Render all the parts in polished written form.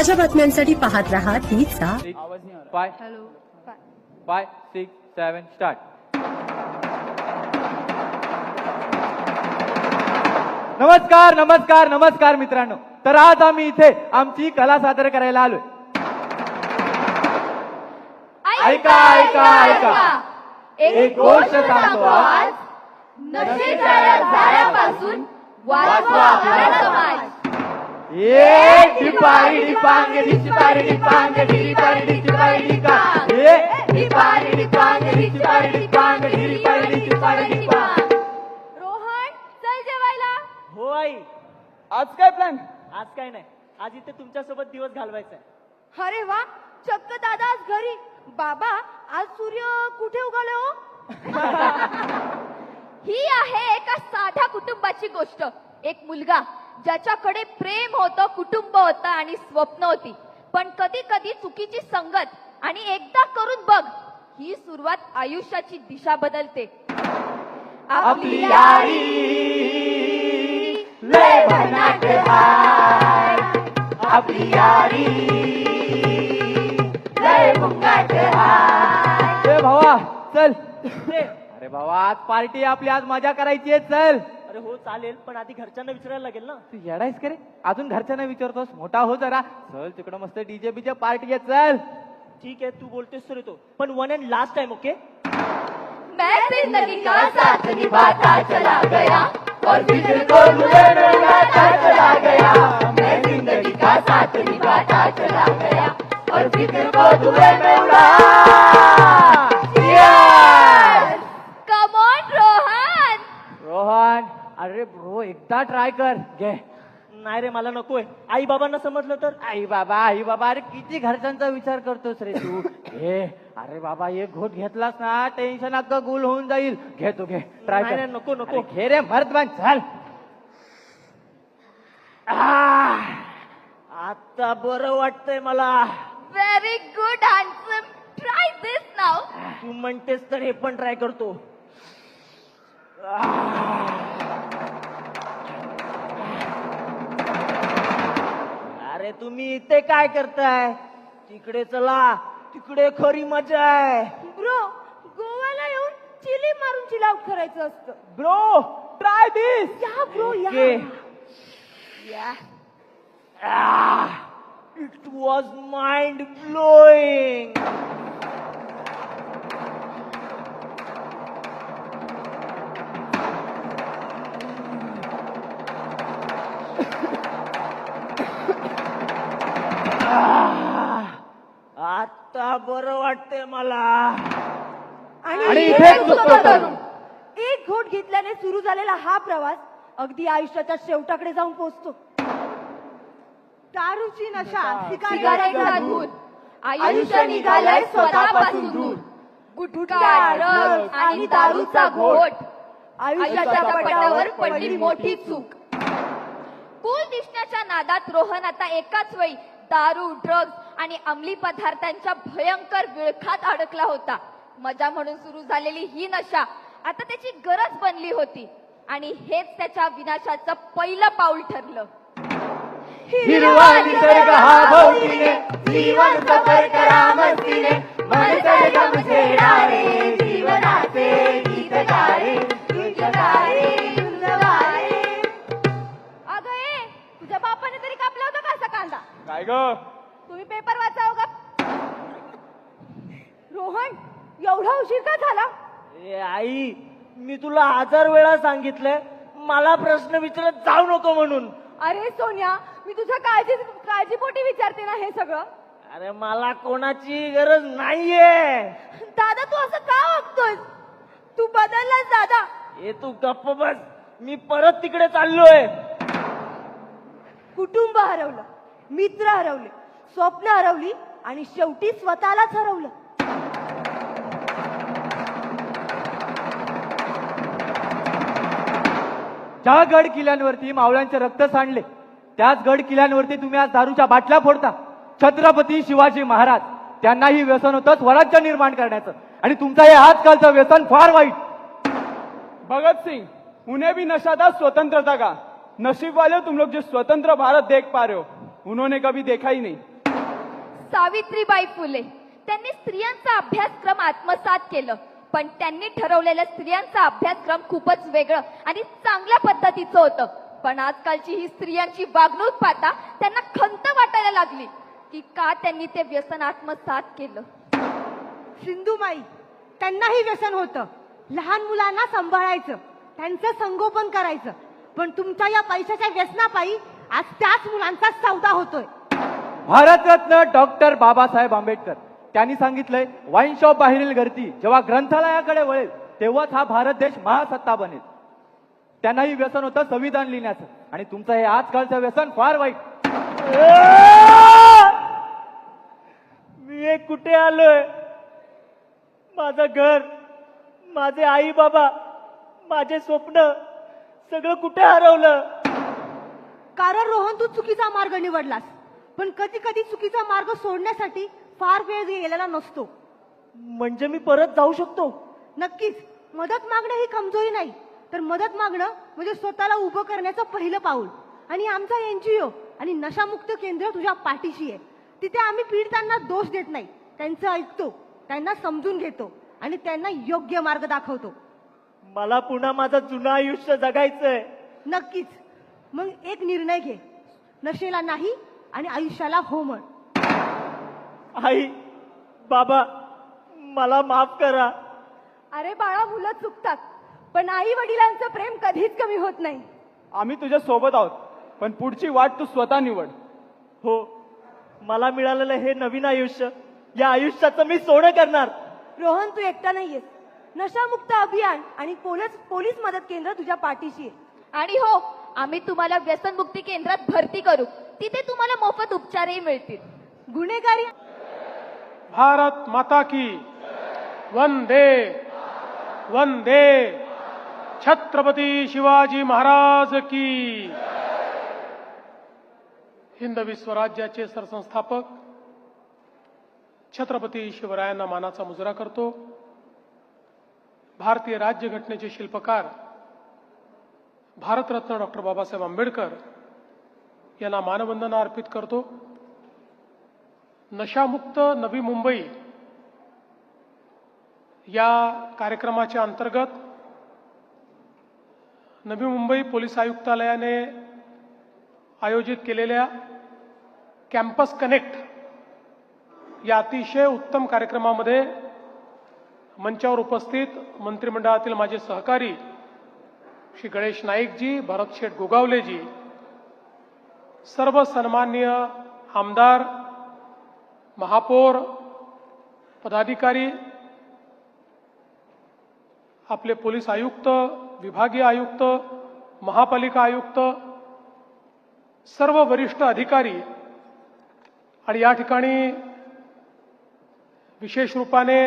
ताज्या बातम्यांसाठी पाहत रहा तीचा 5, 6, 7 स्टार्ट. नमस्कार नमस्कार नमस्कार मित्रांनो. तर आज आम्ही इथे आमची कला सादर करायला आलोय. ऐका ऐका ऐका, एक गोष्ट सांगतो आज. नशेच्या जाळ्यापासून वाचवा आपला समाज. ए डिपारी डिपांग डिपारी डिपांग डिपारी डिपारी डिपांग. ए डिपारी डिपांग डिपारी डिपांग डिपारी डिपारी डिपांग. रोहन चल जेवायला. हो आई. आज काय प्लॅन? आज काय नाही, आज इथे तुमच्यासोबत दिवस घालवायचा आहे. अरे वा, चक्क दादा आज घरी. बाबा आज सूर्य कुठे उगवले हो? ही आहे एका साध्या कुटुंबाची गोष्ट. एक मुलगा ज्याच्याकडे प्रेम होतं, कुटुंब होतं आणि स्वप्न होती, पण कधी कधी चुकीची संगत आणि एकदा करून बघ ही सुरुवात आयुष्याची दिशा बदलते. आपली यारी लय भन्नाट हाय. आपली यारी लय भन्नाट हाय. ए भावा चल. अरे भावा आज पार्टी आपली, आज मजा करायची आहे. चल. अरे हो चालेल, पण आधी घरच्यांना विचारायला लागेल ना. तू येडायस का रे? अजून घरच्यांना विचारतोस? मोठा हो जरा. चल तिकडं मस्त डीजे बीजे पार्टी आहे. चल. ठीक आहे, तू बोलतेस तर येतो, पण one and last time. Okay. मैं जिंदगी का साथ निभाता चला गया और फिर को निभाता चला गया. मैं जिंदगी का साथ निभाता चला गया और फिर को कम ऑन रोहन. रोहन अरे ब्रो एकदा ट्राय कर. घे. नाही रे, मला नकोय. आई बाबांना समजलं तर? आई बाबा अरे किती घरच्यांचा विचार करतोस रे तू. घे. अरे बाबा एक घोट घेतलास ना टेन्शन अख्खं गुल होऊन जाईल. घे तू घे. ट्राय नाही, कर. नाही, नको, नको. अरे घे रे मर्दबान. चल. आता बरं वाटतंय मला. Very good handsome. ट्राय दिस नाउ. तू म्हणतेस तर हे पण ट्राय करतो. अरे तुम्ही इथे काय करताय? तिकडे चला, तिकडे खरी मजा आहे. ब्रो, गोव्याला येऊन चिली मारून चिल आउट करायचं असतं. ब्रो ट्राय दिस. या ब्रो या. It was mind blowing. आता बरं वाटतंय मला. आणि इथेच चुकतो तरुण. एक घोट घेतल्याने सुरू झालेला हा प्रवास अगदी आयुष्याच्या शेवटाकडे जाऊन पोहोचतो. दारूची नशा, सिगारेटचा धूर, आयुष्य निघालंय स्वतःपासून दूर. गुटखा, ड्रग्ज आणि दारूचा घोट, आयुष्याच्या पटावर पडली मोठी चूक. कूल दिसण्याच्या नादात रोहन आता एकाच वेळी दारू, ड्रग्ज आणि अंमली पदार्थांच्या भयंकर विळखात अडकला होता. मजा म्हणून सुरू झालेली ही नशा आता त्याची गरज बनली होती आणि हेच त्याच्या विनाशाचं पहिलं पाऊल ठरलं. हिरवा निसर्ग हा भोवतीने, जीवन सफर करा मस्तीने, मन सरगम छेडारे, जीवनाचे गीत गारे, तुझ गारे, तुझ गारे. अगं ए, तुझ्या बापाने तरी कापला होता का असा कांदा? काय ग? तुम्ही पेपर वाचाव का? रोहन एवढा उशीर का झाला? ए आई, मी तुला 1000 वेळा सांगितलंय मला प्रश्न विचारत जाऊ नको म्हणून. अरे सोन्या, मी तुझ्या काळजीपोटी विचारते ना हे सगळं. अरे मला कोणाची गरज नाहीये. दादा तू असं का वागतोय? तू बदललास दादा. ए तू गप्प बस, मी परत तिकडे चाललोय. कुटुंब हरवलं, मित्र हरवले, स्वप्न हरवली आणि शेवटी स्वतःलाच हरवलं. ज्या गड किल्ल्यांवरती मावळ्यांचे रक्त सांडले, त्याच गड किल्ल्यांवरती तुम्ही आज दारूच्या बाटल्या फोडता. छत्रपती शिवाजी महाराज त्यांनाही व्यसन होतं स्वराज्य निर्माण करण्याचं, आणि तुमचं हे आजकालचं व्यसन फार वाईट. भगत सिंह, उन्हें भी नशा था स्वतंत्रता का. नसीब वाले तुम लोग जो स्वतंत्र भारत देख पा रहे हो, उन्होंने कभी देखा ही नहीं. सावित्रीबाई फुले. त्यांनी स्त्रियांचा अभ्यासक्रम आत्मसात केलं, पण त्यांनी ठरवलेलं स्त्रियांचा अभ्यासक्रम खूपच वेगळं आणि चांगल्या पद्धतीचं होतं. पण आजकालची ही स्त्रियांची वागणूक पाहता त्यांना खंत वाटायला लागली की का त्यांनी ते व्यसन आत्मसात केलं. सिंधुमाई, त्यांनाही व्यसन होतं. लहान मुलांना सांभाळायचं, त्यांचं संगोपन करायचं. पण तुमच्या या पैशाच्या व्यसनापायी आज त्याच मुलांचा सौदा होतोय. भारतरत्न डॉक्टर बाबासाहेब आंबेडकर त्यांनी सांगितलंय, वाईन शॉप बाहेरील गर्दी जेव्हा ग्रंथालयाकडे वळेल तेव्हाच हा भारत देश महासत्ता बनेल. त्यांनाही व्यसन होतं संविधान लिहिण्याचं, आणि तुमचं हे आजकालचं व्यसन फार वाईट. मी एक कुठे आलोय? माझं घर, माझे आई बाबा, माझे स्वप्न सगळं कुठे हरवलं? कारण रोहन, तू चुकीचा मार्ग निवडलास. पण कधी कधी चुकीचा मार्ग सोडण्यासाठी फार वेळ गेलेला नसतो. म्हणजे मी परत जाऊ शकतो? नक्कीच. मदत मागणं ही कमजोरी नाही, तर मदत मागणं म्हणजे स्वतःला उभं करण्याचं पहिलं पाऊल. आणि आमचा एनजीओ आणि नशामुक्त केंद्र तुझ्या पाठीशी आहे. तिथे आम्ही पीडितांना दोष देत नाही, त्यांचं ऐकतो, त्यांना समजून घेतो आणि त्यांना योग्य मार्ग दाखवतो. मला पुन्हा माझं जुनं आयुष्य जगायचंय. नक्कीच. मग एक निर्णय घे, नशेला नाही आणि आयुष्याला हो म्हण. आई बाबा, मला माफ करा. अरे बाळा, मुलं चुकतात, पण आई वडिलांचं प्रेम कधीच कमी होत नाही. आम्ही तुझ्या सोबत आहोत, पण पुढची वाट तू स्वतः निवड. हो, मला मिळालेलं हे नवीन आयुष्य, या आयुष्याचं मी सोनं करणार. रोहन, तू एकटा नाहीयेस. नशामुक्त अभियान आणि पोलीस मदत केंद्र तुझ्या पाठीशी आहे. आणि हो, आम्ही तुम्हाला व्यसनमुक्ती केंद्रात भरती करू. तिथे तुम्हाला मोफत उपचारही मिळतील. गुन्हेगारी भारत माता की वंदे वंदे, छत्रपती शिवाजी महाराज की. हिंदवी स्वराज्याचे सरसंस्थापक छत्रपती शिवरायांना मानाचा मुजरा करतो. भारतीय राज्यघटनेचे शिल्पकार भारतरत्न डॉक्टर बाबासाहेब आंबेडकर यांना मानवंदना अर्पित करतो. नशामुक्त नवी मुंबई या कार्यक्रमाच्या अंतर्गत नवी मुंबई पोलीस आयुक्तालयाने आयोजित केलेल्या कॅम्पस कनेक्ट या अतिशय उत्तम कार्यक्रमामध्ये मंचावर उपस्थित मंत्रिमंडळातील माझे सहकारी श्री गणेश नाईकजी, भरत शेठ गोगावलेजी, सर्व सन्माननीय आमदार, महापौर, पदाधिकारी, आपले पोलीस आयुक्त, विभागीय आयुक्त, महापालिका आयुक्त, सर्व वरिष्ठ अधिकारी आणि या ठिकाणी विशेष रूपाने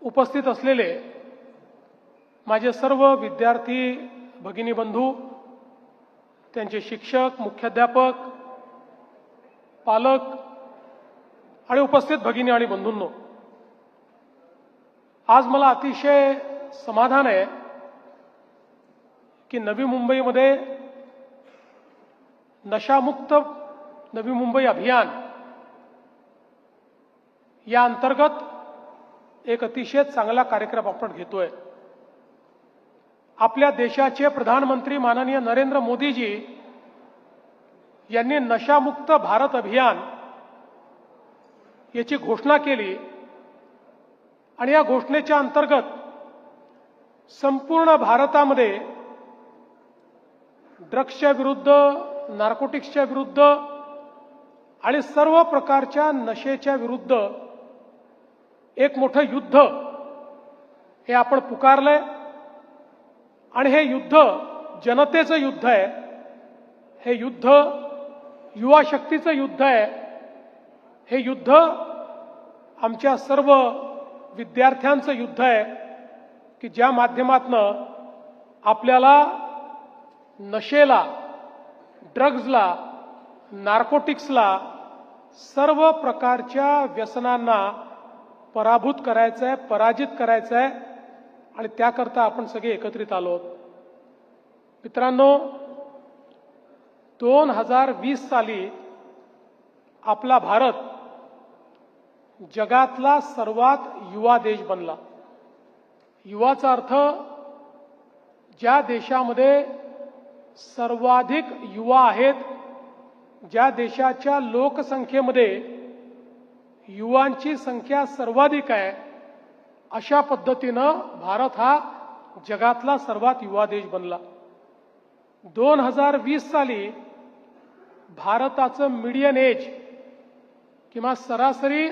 उपस्थित असलेले माझे सर्व विद्यार्थी भगिनी बंधू, त्यांचे शिक्षक, मुख्याध्यापक, पालक आणि उपस्थित भगिनी आणि बंधूंनो, आज मला अतिशय समाधान आहे की नवी मुंबईमध्ये नशामुक्त नवी मुंबई अभियान या अंतर्गत एक अतिशय चांगला कार्यक्रम आपण घेतोय. आपल्या देशाचे प्रधानमंत्री माननीय नरेंद्र मोदीजी यांनी नशामुक्त भारत अभियान याची घोषणा केली आणि या घोषणेच्या अंतर्गत संपूर्ण भारतामध्ये ड्रग्सच्या विरुद्ध, नार्कोटिक्सच्या विरुद्ध आणि सर्व प्रकारच्या नशेच्या विरुद्ध एक मोठं युद्ध हे आपण पुकारलंय. आणि हे युद्ध जनतेचं युद्ध आहे, हे युद्ध युवा शक्तीचं युद्ध आहे, हे युद्ध आमच्या सर्व विद्यार्थ्यांचं युद्ध आहे की ज्या माध्यमातनं आपल्याला नशेला, ड्रग्जला, नार्कोटिक्सला, सर्व प्रकारच्या व्यसनांना पराभूत करायचं आहे, पराजित करायचं आहे आणि त्याकरता आपण सगळे एकत्रित आलो आहोत. मित्रांनो, 2020 साली आपला भारत जगातला सर्वात युवा देश बनला. युवाचा अर्थ ज्या देशामध्ये सर्वाधिक युवा आहेत, ज्या देशाच्या लोकसंख्येमध्ये युवांची संख्या सर्वाधिक आहे, अशा पद्धतीनं भारत हा जगातला सर्वात युवा देश बनला. 2020 साली भारताचं मीडियन एज किंवा सरासरी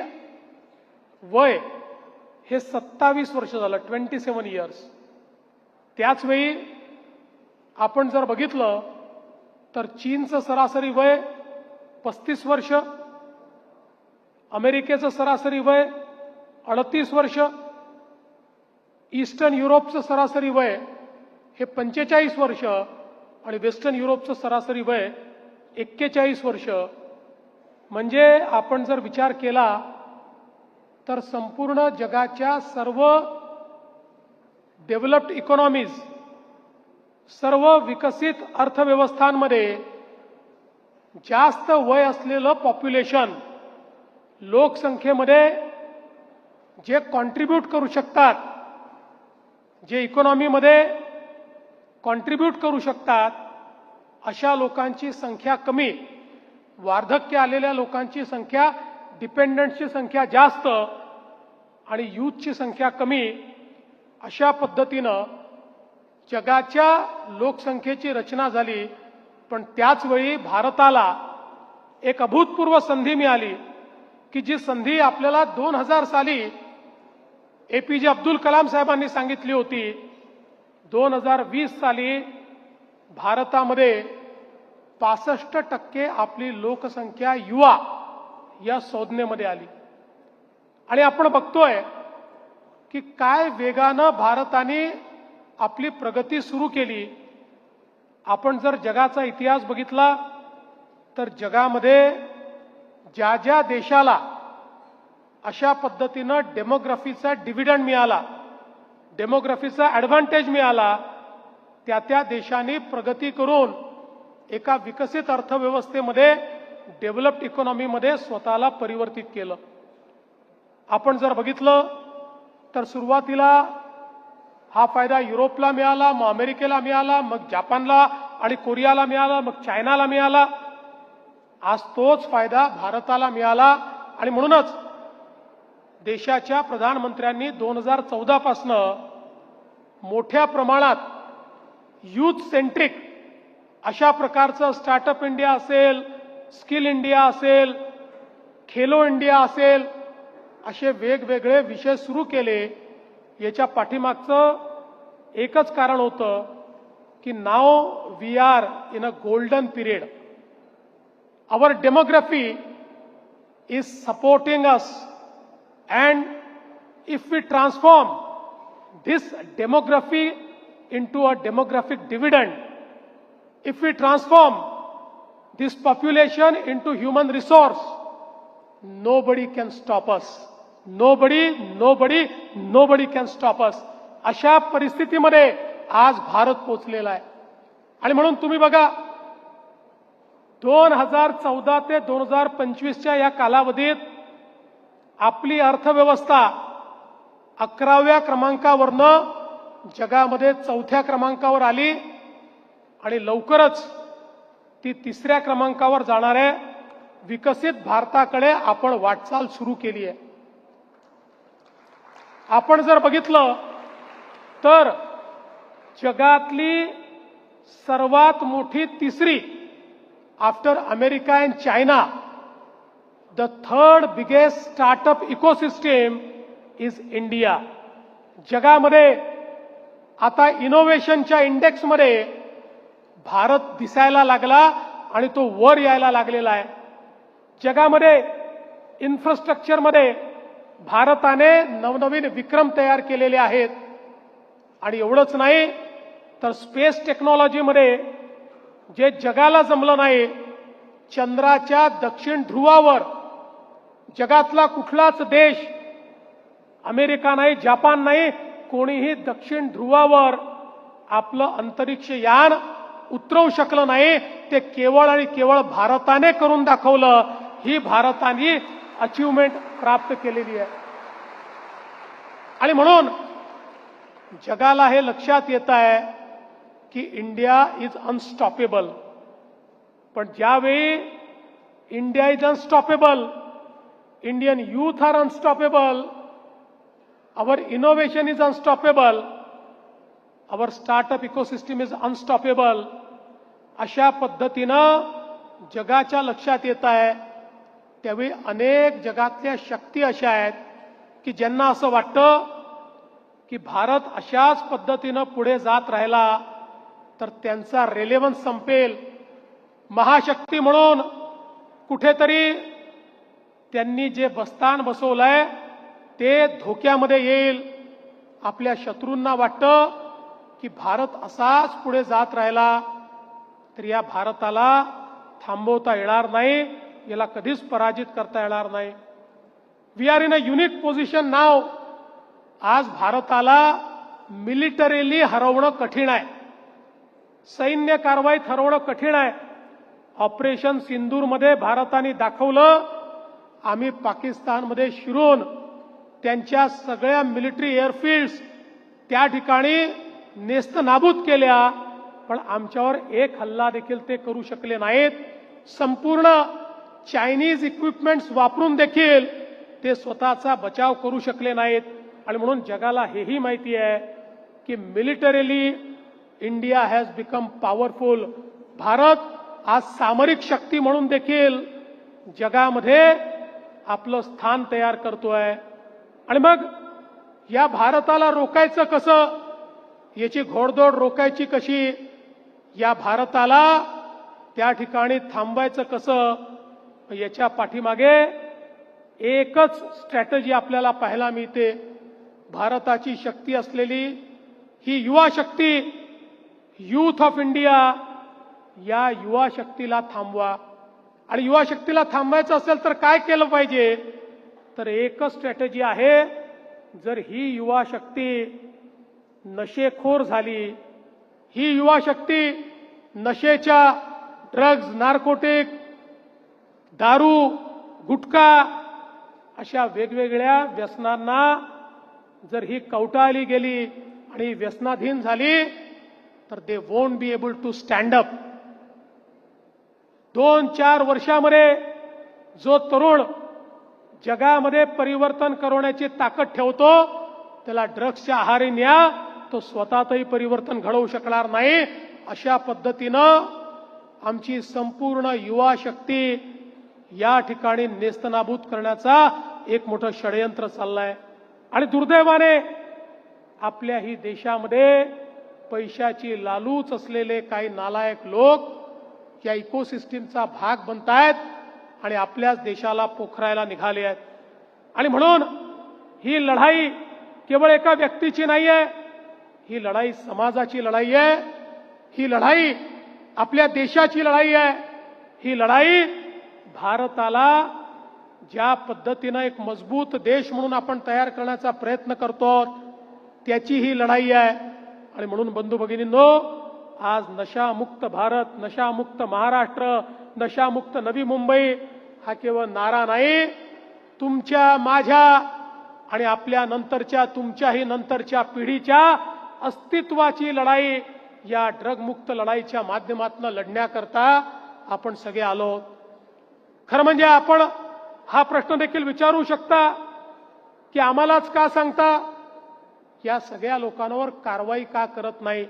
वय हे 27 वर्ष झालं, 27 इयर्स. त्याचवेळी आपण जर बघितलं तर चीनचं सरासरी वय 35 वर्ष, अमेरिकेचं सरासरी वय 38 वर्ष, ईस्टर्न युरोपचं सरासरी वय हे 45 वर्ष आणि वेस्टर्न युरोपचं सरासरी वय 41 वर्ष. म्हणजे आपण जर विचार केला तर संपूर्ण जगाच्या सर्व डेव्हलप्ड इकॉनॉमीज, सर्व विकसित अर्थव्यवस्थांमध्ये जास्त वय असलेलं पॉप्युलेशन, लोकसंख्येमध्ये जे कॉन्ट्रीब्यूट करू शकतात, जे इकॉनॉमीमध्ये कॉन्ट्रीब्यूट करू शकतात, अशा लोकांची संख्या कमी, वार्धक्य आलेल्या लोकांची संख्या, डिपेंडंटची संख्या जास्त आणि यूथची संख्या कमी. अशा पद्धतीनं जगाच्या लोकसंख्येची रचना झाली. पण त्याचवेळी भारताला एक अभूतपूर्व संधी मिळाली की जी संधी आपल्याला 2000 साली APJ अब्दुल कलाम साहेबांनी सांगितली होती. 2020 साली भारतामध्ये 65% आपली लोकसंख्या युवा या संज्ञेमध्ये आली. आणि आपण बघतोय की काय वेगानं भारताने आपली प्रगती सुरू केली. आपण जर जगाचा इतिहास बघितला तर जगामध्ये ज्या ज्या देशाला अशा पद्धतीनं डेमोग्राफीचा डिव्हिडंड मिळाला, डेमोग्राफीचा ॲडव्हान्टेज मिळाला, त्या त्या देशांनी प्रगती करून एका विकसित अर्थव्यवस्थेमध्ये, डेव्हलप्ड इकॉनॉमीमध्ये स्वतःला परिवर्तित केलं. आपण जर बघितलं तर सुरुवातीला हा फायदा युरोपला मिळाला, मग अमेरिकेला मिळाला, मग जपानला आणि कोरियाला मिळाला, मग चायनाला मिळाला. आज तोच फायदा भारताला मिळाला. आणि म्हणूनच देशाच्या प्रधानमंत्र्यांनी 2014 पासनं मोठ्या प्रमाणात युथ सेंट्रिक अशा प्रकारचं स्टार्टअप इंडिया असेल, स्किल इंडिया असेल, खेलो इंडिया असेल, असे वेगवेगळे विषय सुरू केले. याच्या पाठीमागचं एकच कारण होतं की now we are in a golden period. Our demography is supporting us and if we transform this demography into a demographic dividend, if we transform this population into human resource, nobody can stop us. Nobody can stop us. अशा परिस्थितीमध्ये आज भारत पोहोचलेला आहे. आणि म्हणून तुम्ही बघा 2014 ते 2025च्या या कालावधीत आपली अर्थव्यवस्था 11व्या क्रमांकावरनं जगामध्ये 4थ्या क्रमांकावर आली आणि लवकरच ती 3ऱ्या क्रमांकावर जाणाऱ्या विकसित भारताकडे आपण वाटचाल सुरू केली आहे. आपण जर बघितलं तर जगातली सर्वात मोठी तिसरी, after America and China, the third biggest startup ecosystem is India. जगामध्ये आता इनोव्हेशनच्या इंडेक्समध्ये भारत दिसायला लागला आणि तो वर यायला लागलेला आहे. जगामध्ये इन्फ्रास्ट्रक्चरमध्ये भारताने नवनवीन विक्रम तयार केलेले आहेत. आणि एवढंच नाही तर स्पेस टेक्नॉलॉजीमध्ये जे जगाला जमलं नाही, चंद्राच्या दक्षिण ध्रुवावर जगातला कुठलाच देश, अमेरिका नाही, जपान नाही, कोणीही दक्षिण ध्रुवावर आपलं अंतरिक्ष यान उतरवू शकलं नाही. ते केवळ आणि केवळ भारताने करून दाखवलं. ही भारताने अचीवमेंट प्राप्त केलेली आहे. आणि म्हणून जगाला हे लक्षात येत आहे की इंडिया इज अनस्टॉपेबल. पण ज्यावेळी India is unstoppable, Indian youth are unstoppable, our innovation is unstoppable, our startup ecosystem is unstoppable, अशा पद्धतीनं जगाच्या लक्षात येत आहे. त्यावेळी अनेक जगातल्या शक्ती अशा आहेत की ज्यांना असं वाटतं की भारत अशाच पद्धतीनं पुढे जात राहिला तर त्यांचा रेलेव्हन्स संपेल. महाशक्ती म्हणून कुठेतरी त्यांनी जे बस्तान बसवलंय ते धोक्यामध्ये येईल. आपल्या शत्रूंना वाटतं की भारत असाच पुढे जात राहिला तर या भारताला थांबवता येणार नाही, याला कधीच पराजित करता येणार नाही. We are in a unique position now. आज भारताला मिलिटरीली हरवणं कठीण आहे, सैन्य कारवाईत हरवणं कठीण आहे. ऑपरेशन सिंदूरमध्ये भारताने दाखवलं, आम्ही पाकिस्तानमध्ये शिरून त्यांच्या सगळ्या मिलिटरी एअरफील्ड्स त्या ठिकाणी नेस्तनाबूत केल्या, पण आमच्यावर एक हल्ला देखील ते करू शकले नाहीत. संपूर्ण चायनीज इक्विपमेंट्स वापरून देखील ते स्वतःचा बचाव करू शकले नाहीत. आणि म्हणून जगाला हेही माहिती आहे की militarily India has become powerful. Bharat आज सामरिक शक्ती म्हणून देखील जगामध्ये आपलं स्थान तयार करतोय. आणि मग या भारताला रोखायचं कसं, याची घोडदौड रोखायची कशी, या भारताला त्या ठिकाणी थांबवायचं कसं, याच्या पाठीमागे एकच स्ट्रॅटेजी आपल्याला पाहायला मिळते. भारताची शक्ती असलेली ही युवा शक्ती, यूथ ऑफ इंडिया, या युवा शक्तीला थांबवा. आणि युवा शक्तीला थांबवायचं असेल तर काय केलं पाहिजे, तर एकच स्ट्रॅटेजी आहे. जर ही युवा शक्ती नशेखोर झाली, ही युवा शक्ती नशेच्या ड्रग्ज, नार्कोटिक, दारू, गुटखा अशा वेगवेगळ्या व्यसनांना जर ही कवटाळली गेली आणि व्यसनाधीन झाली तर they won't be able to stand up. 2-4 वर्षामध्ये जो तरुण जगामध्ये परिवर्तन करवण्याची ताकद ठेवतो त्याला ड्रग्सच्या आहारी न्या, तो स्वतःतही परिवर्तन घडवू शकणार नाही. अशा पद्धतीनं आमची संपूर्ण युवा शक्ती या ठिकाणी नेस्तनाबूत करण्याचा एक मोठं षडयंत्र चाललंय. आणि दुर्दैवाने आपल्या ही देशामध्ये पैशाची लालूच असलेले काही नालायक लोक या इकोसिस्टीमचा भाग बनतायत आणि आपल्याच देशाला पोखरायला निघाले आहेत. आणि म्हणून ही लढाई केवळ एका व्यक्तीची नाहीये, ही लढाई समाजाची लढाई आहे, ही लढाई आपल्या देशाची लढाई आहे. ही लढाई भारताला ज्या पद्धतीनं एक मजबूत देश म्हणून आपण तयार करण्याचा प्रयत्न करतो त्याची ही लढाई आहे. आणि म्हणून बंधू भगिनींनो, आज नशामुक्त भारत, नशामुक्त महाराष्ट्र, नशामुक्त नवी मुंबई हा केवळ नारा नाही, तुमच्या, माझ्या आणि आपल्या नंतरच्या, तुमच्याही नंतरच्या पिढीच्या अस्तित्वाची लढाई या ड्रगमुक्त लढाईच्या माध्यमातून लढण्याकरता आपण सगळे आलो. खरं म्हणजे आपण हा प्रश्न देखील विचारू शकता की आम्हालाच का सांगता, या सगळ्या लोकांवर कारवाई का करत नाही,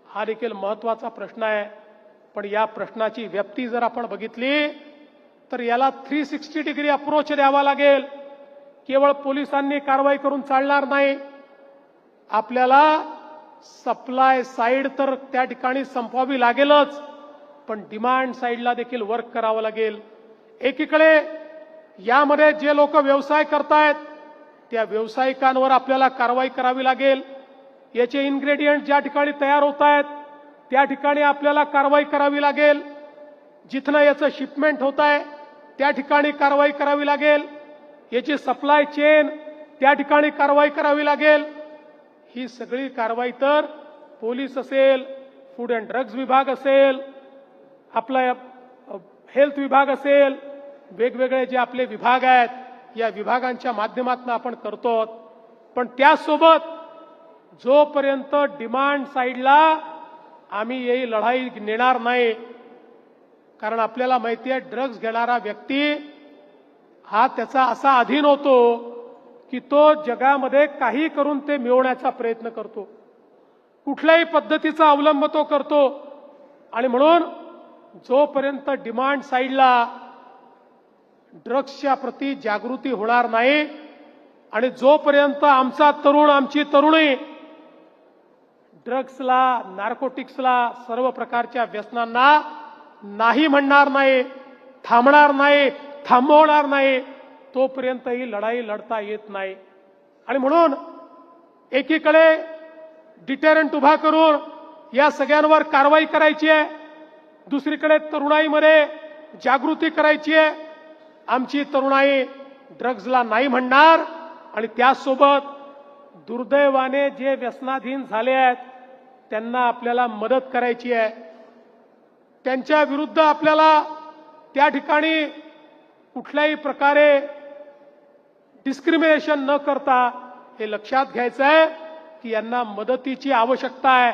हा देखील महत्वाचा प्रश्न आहे. पण या प्रश्नाची व्याप्ती जर आपण बघितली तर याला 360 डिग्री अप्रोच द्यावा लागेल. केवळ पोलिसांनी कारवाई करून चालणार नाही. आपल्याला सप्लाय साईड तर त्या ठिकाणी संपवावी लागेलच, पण डिमांड साईडला देखील वर्क करावं लागेल. एकीकडे यामध्ये जे लोक व्यवसाय करतायत त्या व्यावसायिकांवर आपल्याला कारवाई करावी लागेल. याचे इन्ग्रेडियंट ज्या ठिकाणी तयार होत आहेत त्या ठिकाणी आपल्याला कारवाई करावी लागेल. जिथनं याचं शिपमेंट होत आहे त्या ठिकाणी कारवाई करावी लागेल. याची सप्लाय चेन त्या ठिकाणी कारवाई करावी लागेल. ही सगळी कारवाई तर पोलीस असेल, फूड अँड ड्रग्ज विभाग असेल, आपला हेल्थ विभाग असेल, वेगवेगळे जे आपले विभाग आहेत या विभागांच्या माध्यमातून आपण करतो. पण त्यासोबत जोपर्यंत डिमांड साईडला आम्ही ही लढाई नेणार नाही, कारण आपल्याला माहिती आहे ड्रग्ज घेणारा व्यक्ती हा त्याचा असा अधीन होतो की तो जगामध्ये काही करून ते मिळवण्याचा प्रयत्न करतो, कुठल्याही पद्धतीचा अवलंब तो करतो. आणि म्हणून जोपर्यंत डिमांड साईडला ड्रग्सच्या प्रती जागृती होणार नाही आणि जोपर्यंत आमचा तरुण आमची तरुणी ड्रग्सला, नार्कोटिक्सला, सर्व प्रकारच्या व्यसनांना नाही म्हणणार नाही, थांबणार नाही, थांबवणार नाही, तोपर्यंत ही लढाई लढता येत नाही. आणि म्हणून एकीकडे डिटेरंट उभा करून या सगळ्यांवर कारवाई करायची आहे, दुसरीकडे तरुणाईमध्ये जागृती करायची आहे. आमची तरुणाई ड्रग्जला नाही म्हणणार आणि त्यासोबत दुर्दैवाने जे व्यसनाधीन झाले आहेत त्यांना आपल्याला मदत करायची आहे. त्यांच्या विरुद्ध आपल्याला त्या ठिकाणी कुठल्याही प्रकारे डिस्क्रिमिनेशन न करता हे लक्षात घ्यायचं आहे की यांना मदतीची आवश्यकता आहे.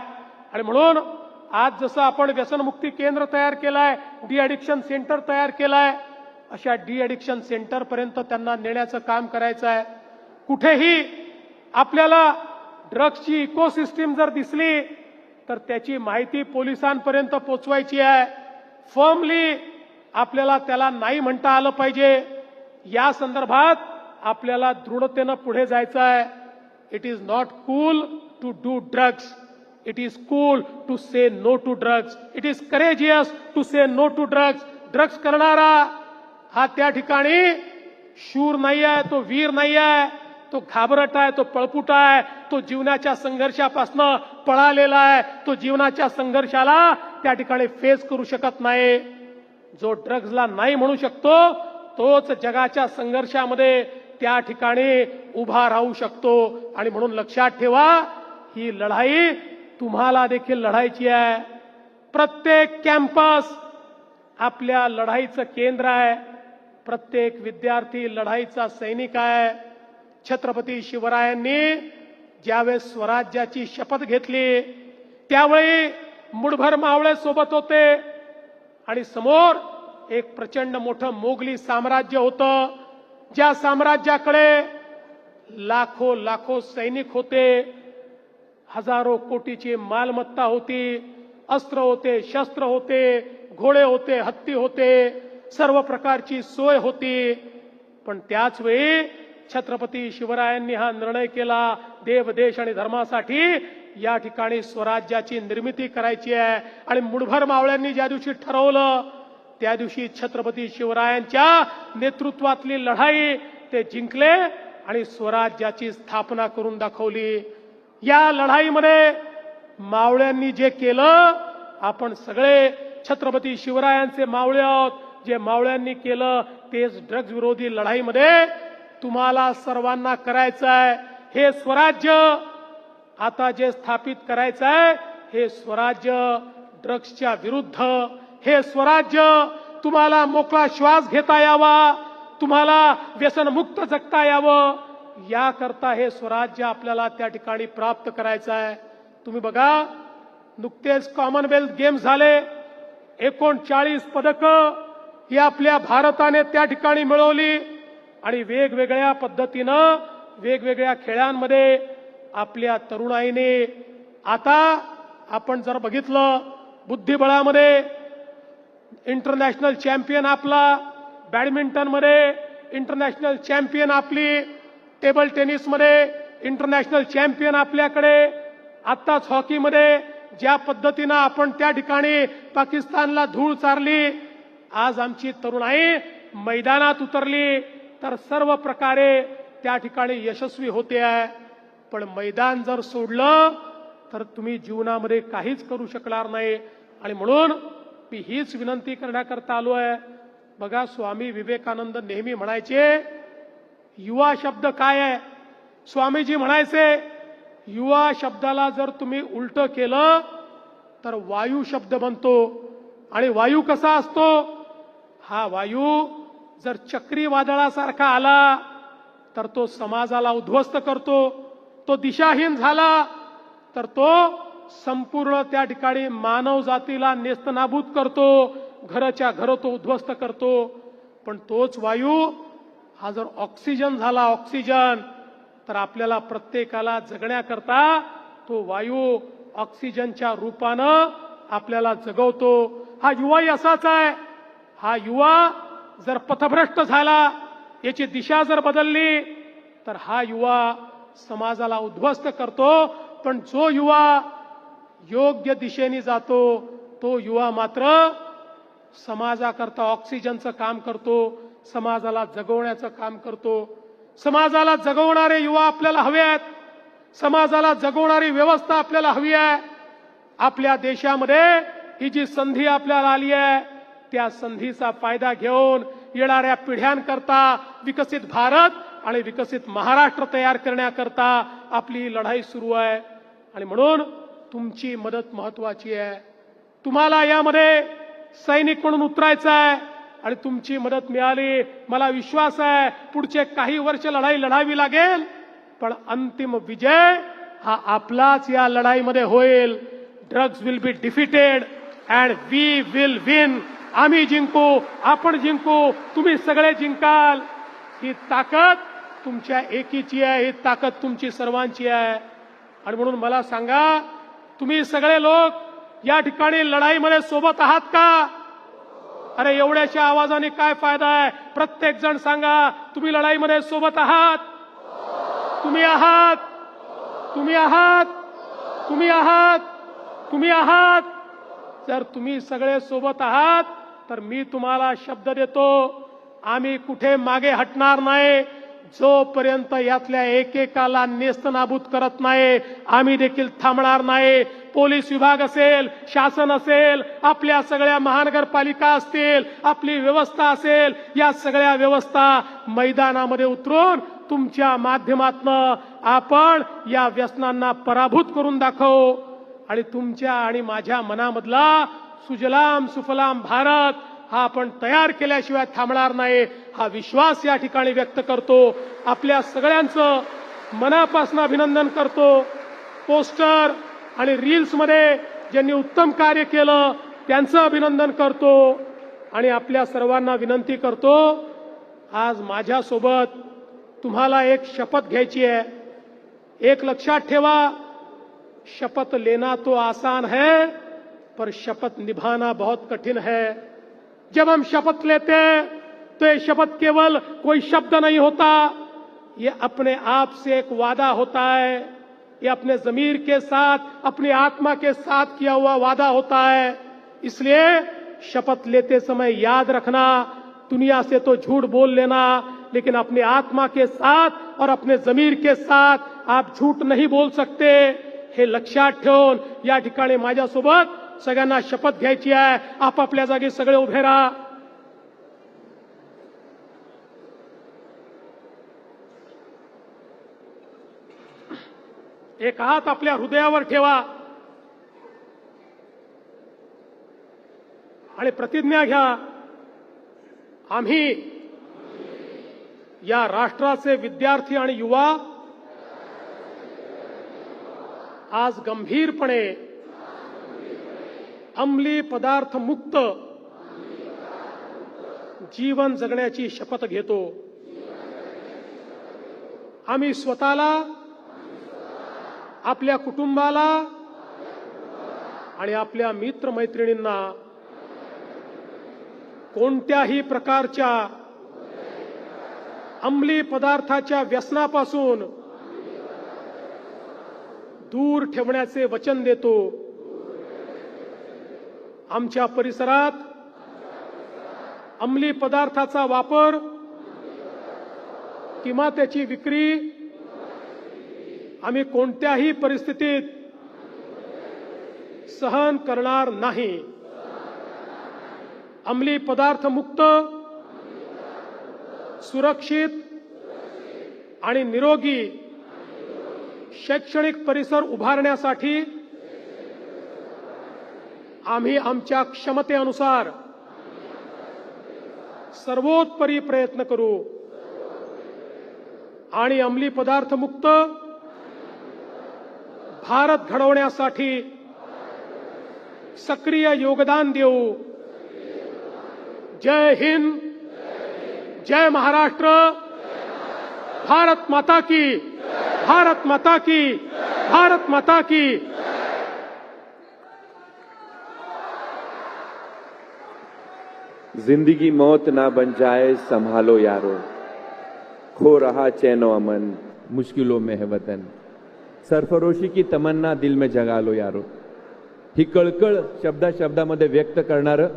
आणि म्हणून आज जसं आपण व्यसनमुक्ती केंद्र तयार केलंय, डी ॲडिक्शन सेंटर तयार केलंय, अशा डी ॲडिक्शन सेंटर पर्यंत त्यांना नेण्याचं काम करायचं आहे. कुठेही आपल्याला ड्रग्सची इकोसिस्टीम जर दिसली तर त्याची माहिती पोलिसांपर्यंत पोचवायची आहे. फर्मली आपल्याला त्याला नाही म्हणता आलं पाहिजे. या संदर्भात आपल्याला दृढतेनं पुढे जायचं आहे. It is not cool to do drugs, it is cool to say no to drugs, it is courageous to say no to drugs. Drugs करणारा हा त्या ठिकाणी शूर नाही आहे, तो वीर नाही आहे, तो घाबरट आहे, तो पळपुटा आहे, तो जीवनाच्या संघर्षापासून पळालेला आहे, तो जीवनाच्या संघर्षाला त्या ठिकाणी फेस करू शकत नाही. जो ड्रग्जला नाही म्हणू शकतो तोच जगाच्या संघर्षामध्ये त्या ठिकाणी उभा राहू शकतो. आणि म्हणून लक्षात ठेवा, ही लढाई तुम्हाला देखील लढायची आहे. प्रत्येक कॅम्पस आपल्या लढाईचं केंद्र आहे, प्रत्येक विद्यार्थी लढाईचा सैनिक आहे. छत्रपती शिवरायांनी ज्यावेळेस स्वराज्याची शपथ घेतली त्यावेळी मुठभर मावळे सोबत होते आणि समोर एक प्रचंड मोठं मोगली साम्राज्य होतं, ज्या साम्राज्याकडे लाखो लाखो सैनिक होते, हजारो कोटीची मालमत्ता होती, अस्त्र होते, शस्त्र होते, घोडे होते, हत्ती होते, सर्व प्रकारची सोय होती. पण त्याच वेळी छत्रपती शिवरायांनी हा निर्णय केला, देव, देश आणि धर्मासाठी या ठिकाणी स्वराज्याची निर्मिती करायची आहे. आणि मुठभर मावळ्यांनी ज्या दिवशी ठरवलं त्या दिवशी छत्रपती शिवरायांच्या नेतृत्वातली लढाई ते जिंकले आणि स्वराज्याची स्थापना करून दाखवली. या लढाईमध्ये मावळ्यांनी जे केलं, आपण सगळे छत्रपती शिवरायांचे मावळे आहोत. जे मावळ्यांनी केलं तेच ड्रग्ज विरोधी लढाईमध्ये तुम्हाला सर्वांना करायचं आहे. हे स्वराज्य आता जे स्थापित करायचं आहे, हे स्वराज्य ड्रग्सच्या विरुद्ध, हे स्वराज्य तुम्हाला मोकळा श्वास घेता यावा, तुम्हाला व्यसनमुक्त जगता यावं, याकरता हे स्वराज्य आपल्याला त्या ठिकाणी प्राप्त करायचं आहे. तुम्ही बघा, नुकतेच कॉमनवेल्थ गेम्स झाले, 39 पदकं ही आपल्या भारताने त्या ठिकाणी मिळवली आणि वेगवेगळ्या पद्धतीनं वेगवेगळ्या खेळांमध्ये आपल्या तरुणाईने, आता आपण जर बघितलं बुद्धिबळामध्ये इंटरनॅशनल चॅम्पियन आपला, बॅडमिंटनमध्ये इंटरनॅशनल चॅम्पियन आपली, टेबल टेनिसमध्ये इंटरनॅशनल चॅम्पियन आपल्याकडे, आत्ताच हॉकीमध्ये ज्या पद्धतीनं आपण त्या ठिकाणी पाकिस्तानला धूळ चारली, आज आमची तरुणाई मैदानात उतरली तर सर्व प्रकारे त्या ठिकाणी यशस्वी होते आहे. पण मैदान जर सोडलं तर तुम्ही जीवनामध्ये काहीच करू शकणार नाही. आणि म्हणून मी हीच विनंती करण्याकरता आलो आहे. बघा, स्वामी विवेकानंद नेहमी म्हणायचे, युवा शब्द काय आहे? स्वामीजी म्हणायचे, युवा शब्दाला जर तुम्ही उलट केलं तर वायू शब्द बनतो. आणि वायू कसा असतो? हा वायू जर चक्रीवादळासारखा आला तर तो समाजाला उद्ध्वस्त करतो. तो दिशाहीन झाला तर तो संपूर्ण त्या ठिकाणी मानव जातीला नेस्तनाबूत करतो. घराच्या घर तो उद्ध्वस्त करतो. पण तोच वायू हा जर ऑक्सिजन झाला, ऑक्सिजन, तर आपल्याला प्रत्येकाला जगण्याकरता तो वायू ऑक्सिजनच्या रूपानं आपल्याला जगवतो. हा युवाही असाच आहे. हा युवा जर पथभ्रष्ट झाला, याची दिशा जर बदलली, तर हा युवा समाजाला उद्ध्वस्त करतो. पण जो युवा योग्य दिशेने जातो तो युवा मात्र समाजाकरता ऑक्सिजनचं काम करतो, समाजाला जगवण्याचं काम करतो. समाजाला जगवणारे युवा आपल्याला हवे आहेत. समाजाला जगवणारी व्यवस्था आपल्याला हवी आहे. आपल्या देशामध्ये ही जी संधी आपल्याला आली आहे, त्या संधीचा फायदा घेऊन येणाऱ्या पिढ्यांकरता विकसित भारत आणि विकसित महाराष्ट्र तयार करण्याकरता आपली लढाई सुरू आहे. आणि म्हणून तुमची मदत महत्वाची आहे. तुम्हाला यामध्ये सैनिक म्हणून उतरायचं आहे आणि तुमची मदत मिळाली, मला विश्वास आहे पुढचे काही वर्ष लढाई लढावी लागेल, पण अंतिम विजय हा आपलाच या लढाईमध्ये होईल. Drugs will be defeated and we will win. आम्ही जिंकू, आपण जिंकू, तुम्ही सगळे जिंकाल. ही ताकद तुमच्या एकीची आहे, ही ताकद तुमची सर्वांची आहे. आणि म्हणून मला सांगा, तुम्ही सगळे लोक या ठिकाणी लढाईमध्ये सोबत आहात का? अरे एवढ्याशा आवाजाने काय फायदा आहे? प्रत्येक जण सांगा, तुम्ही लढाईमध्ये सोबत आहात? तुम्ही आहात? तुम्ही आहात? तुम्ही आहात? तुम्ही आहात? जर तुम्ही सगळे सोबत आहात तर मी तुम्हाला शब्द देतो, आम्ही कुठे मागे हटणार नाही. जोपर्यंत यातल्या एकेकाला नेस्तनाबूत करत नाही, आम्ही देखील थांबणार नाही. पोलीस विभाग असेल, शासन असेल, आपल्या सगळ्या महानगरपालिका असतील, आपली व्यवस्था असेल, या सगळ्या व्यवस्था मैदानामध्ये उतरून तुमच्या माध्यमातून आपण या व्यसनांना पराभूत करून दाखवू. आणि तुमच्या आणि माझ्या मनामधला सुजलाम सुफलाम भारत हा आपण तयार केल्याशिवाय थांबणार नाही, हा विश्वास या ठिकाणी व्यक्त करतो. आपल्या सगळ्यांचं मनापासून अभिनंदन करतो. पोस्टर आणि रील्समध्ये ज्यांनी उत्तम कार्य केलं त्यांचं अभिनंदन करतो. आणि आपल्या सर्वांना विनंती करतो, आज माझ्यासोबत तुम्हाला एक शपथ घ्यायची आहे. एक लक्षात ठेवा, शपथ लेना तो आसान है पर शपथ निभाना बहुत कठिन है. जब हम शपथ लेते हैं तो ये शपथ केवल कोई शब्द नहीं होता, ये अपने आप से एक वादा होता है. ये अपने जमीर के साथ, अपनी आत्मा के साथ किया हुआ वादा होता है. इसलिए शपथ लेते समय याद रखना, दुनिया से तो झूठ बोल लेना, लेकिन अपनी आत्मा के साथ और अपने जमीर के साथ आप झूठ नहीं बोल सकते. हे लक्षात ठेवून या ठिकाणी माझ्यासोबत सगळ्यांना शपथ घ्यायची आहे. आपापल्या जागी सगळे उभे राहा. एक हात आपल्या हृदयावर ठेवा आणि प्रतिज्ञा घ्या, आम्ही या राष्ट्राचे विद्यार्थी आणि युवा आज गंभीरपणे अंमली पदार्थ मुक्त जीवन जगण्याची शपथ घेतो. आम्ही स्वतःला, आपल्या कुटुंबाला आणि आपल्या मित्रमैत्रिणींना कोणत्याही प्रकारच्या अंमली पदार्थाच्या व्यसनापासून दूर ठेवण्याचे वचन देतो. आमच्या परिसरात अंमली पदार्थाचा वापर किंवा त्याची विक्री आम्ही कोणत्याही परिस्थितीत सहन करणार नाही. अंमली पदार्थ मुक्त, सुरक्षित आणि निरोगी शैक्षणिक परिसर उभारण्यासाठी आम्ही आमच्या क्षमतेनुसार सर्वोत्परी प्रयत्न करू आणि अंमली पदार्थ मुक्त भारत घडवण्यासाठी सक्रिय योगदान देऊ. जय हिंद, जय महाराष्ट्र, भारत माता की, भारत माता की, भारत माता की. जिंदगी मौत ना बन जाए संभालो यारो, खो रहा चैनो अमन, मुश्किलों में है वतन, सरफरोशी की तमन्ना दिल में जगा लो यारो. ही कळकळ शब्दामध्ये व्यक्त करणारं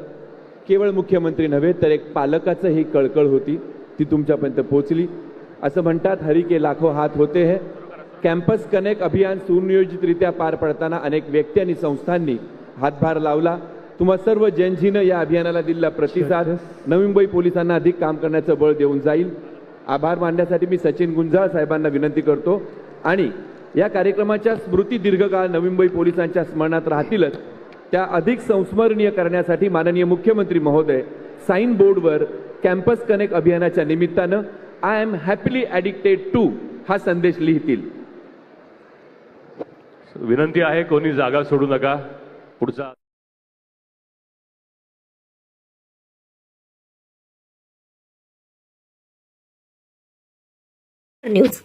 केवळ मुख्यमंत्री नव्हे तर एक पालकाचं ही कळकळ होती, ती तुमच्यापर्यंत पोहोचली. असं म्हणतात हरी के लाखो हात होते हैं. कॅम्पस कनेक्ट अभियान सुनियोजितरित्या पार पडताना अनेक व्यक्ती आणि संस्थांनी हातभार लावला. तुम्हा सर्व जनजीनं या अभियानाला दिलेला प्रतिसाद नवी मुंबई पोलिसांना अधिक काम करण्याचं बळ देऊन जाईल. आभार मानण्यासाठी मी सचिन गुंजाळ साहेबांना विनंती करतो आणि या कार्यक्रमाच्या स्मृती दीर्घकाळ नवी मुंबई पोलिसांच्या स्मरणात राहतीलच, त्या अधिक संस्मरणीय करण्यासाठी माननीय मुख्यमंत्री महोदय साइन बोर्डवर कॅम्पस कनेक्ट अभियानाच्या निमित्तानं I am happily addicted to हा संदेश लिहितील. विनंती आहे, कोणी जागा सोडू नका. पुढचा न्यूज